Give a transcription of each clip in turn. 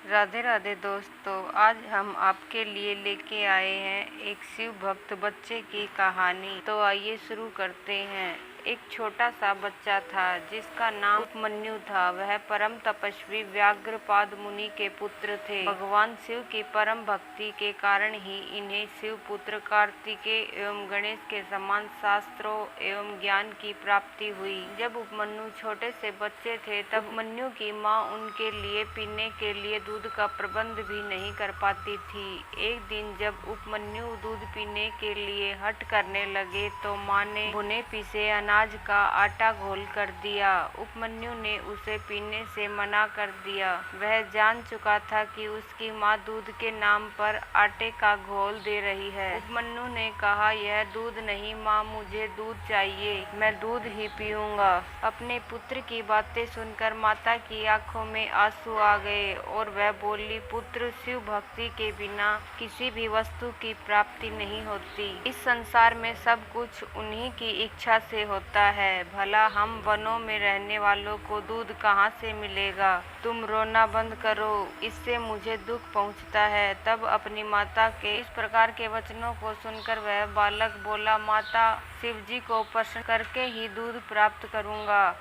राधे राधे दोस्तों, आज हम आपके लिए लेके आए हैं एक शिव भक्त बच्चे की कहानी। तो आइए शुरू करते हैं। एक छोटा सा बच्चा था जिसका नाम उपमन्यु था। वह परम तपस्वी व्याघ्रपाद मुनि के पुत्र थे। भगवान शिव की परम भक्ति के कारण ही इन्हें शिव पुत्र कार्तिकेय एवं गणेश के समान शास्त्रों एवं ज्ञान की प्राप्ति हुई। जब उपमन्यु छोटे से बच्चे थे तब उपमन्यु की माँ उनके लिए पीने के लिए दूध का प्रबंध भी नहीं कर पाती थी। एक दिन जब उपमन्यु दूध पीने के लिए हठ करने लगे तो माँ ने भुने पीसे अनाज का आटा घोल कर दिया। उपमन्यु ने उसे पीने से मना कर दिया। वह जान चुका था कि उसकी माँ दूध के नाम पर आटे का घोल दे रही है। उपमन्यु ने कहा, यह दूध नहीं माँ, मुझे दूध चाहिए, मैं दूध ही पीऊंगा। अपने पुत्र की बातें सुनकर माता की आंखों में आंसू आ गए और वह बोली, पुत्र, शिव भक्ति के बिना किसी भी वस्तु की प्राप्ति नहीं होती। इस संसार में सब कुछ उन्हीं की इच्छा से होता है। भला हम वनों में रहने वालों को दूध कहाँ से मिलेगा? तुम रोना बंद करो, इससे मुझे दुख पहुँचता है। तब अपनी माता के इस प्रकार के वचनों को सुनकर वह बालक बोला, माता, शिव जी को प्रसन्न करके ही दूध प्राप्त करूँगा।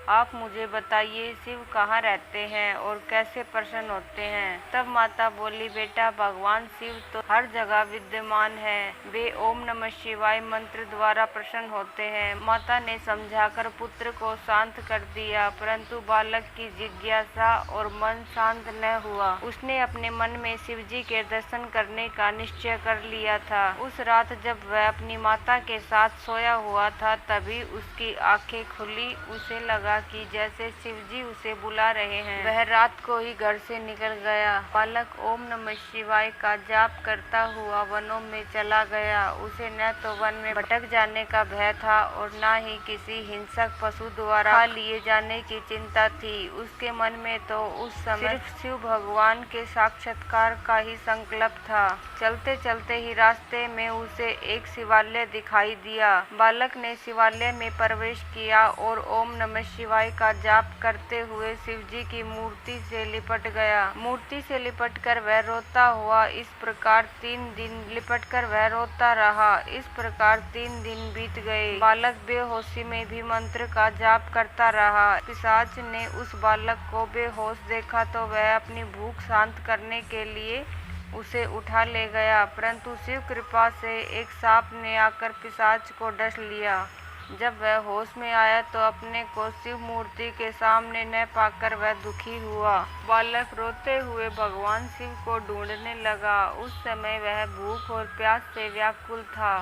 आप मुझे बताइए, शिव कहाँ रहते हैं और कैसे प्रसन्न होते हैं? तब माता बोली, बेटा, भगवान शिव तो हर जगह विद्यमान है। वे ओम नमः शिवाय मंत्र द्वारा प्रसन्न होते हैं। माता ने समझाकर पुत्र को शांत कर दिया, परंतु बालक की जिज्ञासा और मन शांत न हुआ। उसने अपने मन में शिव जी के दर्शन करने का निश्चय कर लिया था। उस रात जब वह अपनी माता के साथ सोया हुआ था तभी उसकी आंखें खुली। उसे लगा कि जैसे शिवजी उसे बुला रहे हैं। वह रात को ही घर से निकल गया। बालक ओम नमः शिवाय का जाप करता हुआ वनों में चला गया। उसे न तो वन में भटक जाने का भय था और न ही किसी हिंसक पशु द्वारा खा लिए जाने की चिंता थी। उसके मन में तो उस समय सिर्फ शिव भगवान के साक्षात्कार का ही संकल्प था। चलते चलते ही रास्ते में उसे एक शिवालय दिखाई दिया। बालक ने शिवालय में प्रवेश किया और ओम नमः शिवाय का जाप करते हुए शिवजी की मूर्ति से लिपट गया। मूर्ति से लिपटकर वह रोता हुआ इस प्रकार 3 दिन लिपटकर वह रोता रहा। इस प्रकार 3 दिन बीत गए। बालक बेहोशी में भी मंत्र का जाप करता रहा। पिशाच ने उस बालक को बेहोश देखा तो वह अपनी भूख शांत करने के लिए उसे उठा ले गया, परंतु शिव कृपा से एक सांप ने आकर पिशाच को डस लिया। जब वह होश में आया तो अपने को शिव मूर्ति के सामने न पाकर वह दुखी हुआ। बालक रोते हुए भगवान शिव को ढूंढने लगा। उस समय वह भूख और प्यास से व्याकुल था।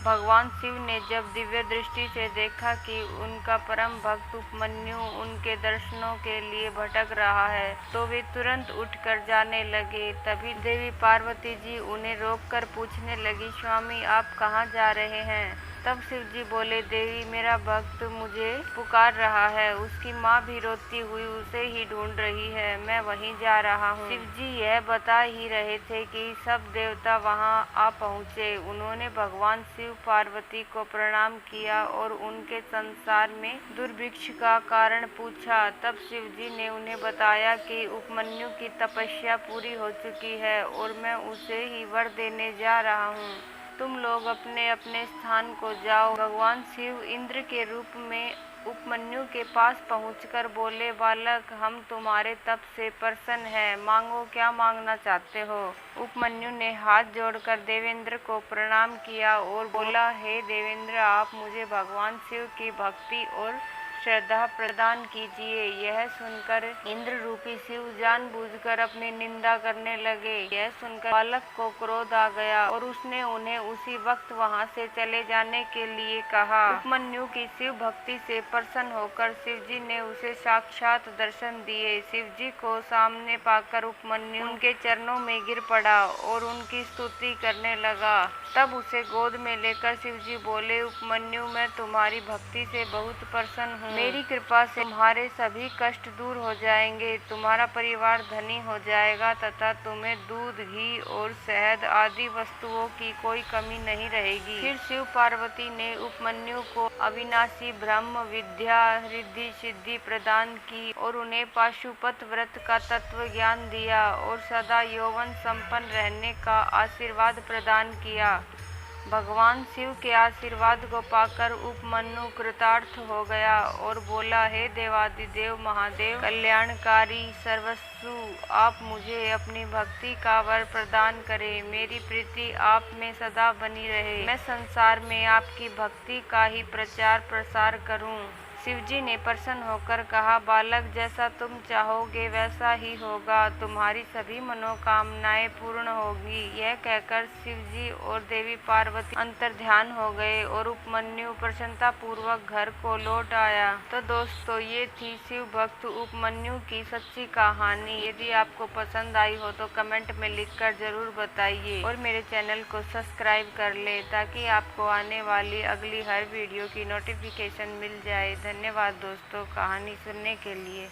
भगवान शिव ने जब दिव्य दृष्टि से देखा कि उनका परम भक्त उपमन्यु उनके दर्शनों के लिए भटक रहा है तो वे तुरंत उठकर जाने लगे। तभी देवी पार्वती जी उन्हें रोककर पूछने लगी, स्वामी, आप कहाँ जा रहे हैं? तब शिव जी बोले, देवी, मेरा भक्त मुझे पुकार रहा है। उसकी माँ भी रोती हुई उसे ही ढूंढ रही है। मैं वहीं जा रहा हूँ। शिव जी यह बता ही रहे थे कि सब देवता वहाँ आ पहुँचे। उन्होंने भगवान शिव पार्वती को प्रणाम किया और उनके संसार में दुर्भिक्ष का कारण पूछा। तब शिव जी ने उन्हें बताया कि उपमन्यु की तपस्या पूरी हो चुकी है और मैं उसे ही वर देने जा रहा हूँ। तुम लोग अपने अपने स्थान को जाओ। भगवान शिव इंद्र के रूप में उपमन्यु के पास पहुंचकर बोले, बालक, हम तुम्हारे तप से प्रसन्न हैं। मांगो, क्या मांगना चाहते हो? उपमन्यु ने हाथ जोड़कर देवेंद्र को प्रणाम किया और बोला, हे देवेंद्र, आप मुझे भगवान शिव की भक्ति और श्रद्धा प्रदान कीजिए। यह सुनकर इंद्र रूपी शिव जानबूझकर अपनी निंदा करने लगे। यह सुनकर बालक को क्रोध आ गया और उसने उन्हें उसी वक्त वहां से चले जाने के लिए कहा। उपमन्यु की शिव भक्ति से प्रसन्न होकर शिव जी ने उसे साक्षात दर्शन दिए। शिव जी को सामने पाकर उपमन्यु उनके चरणों में गिर पड़ा और उनकी स्तुति करने लगा। तब उसे गोद में लेकर शिव जी बोले, उपमन्यु, मैं तुम्हारी भक्ति से बहुत प्रसन्न हूँ। मेरी कृपा से तुम्हारे सभी कष्ट दूर हो जाएंगे, तुम्हारा परिवार धनी हो जाएगा तथा तुम्हें दूध, घी और शहद आदि वस्तुओं की कोई कमी नहीं रहेगी। फिर शिव पार्वती ने उपमन्यु को अविनाशी ब्रह्म विद्या, रिद्धि सिद्धि प्रदान की और उन्हें पाशुपत व्रत का तत्व ज्ञान दिया और सदा यौवन संपन्न रहने का आशीर्वाद प्रदान किया। भगवान शिव के आशीर्वाद को पाकर उपमन्यु कृतार्थ हो गया और बोला, हे देवादिदेव महादेव, कल्याणकारी सर्वस्व, आप मुझे अपनी भक्ति का वर प्रदान करें। मेरी प्रीति आप में सदा बनी रहे। मैं संसार में आपकी भक्ति का ही प्रचार प्रसार करूं। शिवजी ने प्रसन्न होकर कहा, बालक, जैसा तुम चाहोगे वैसा ही होगा, तुम्हारी सभी मनोकामनाएं पूर्ण होगी। यह कहकर शिवजी और देवी पार्वती अंतर्ध्यान हो गए और उपमन्यु प्रसन्नता पूर्वक घर को लौट आया। तो दोस्तों, ये थी शिव भक्त उपमन्यु की सच्ची कहानी। यदि आपको पसंद आई हो तो कमेंट में लिखकर जरूर बताइए और मेरे चैनल को सब्सक्राइब कर ले ताकि आपको आने वाली अगली हर वीडियो की नोटिफिकेशन मिल जाए। धन्यवाद दोस्तों कहानी सुनने के लिए।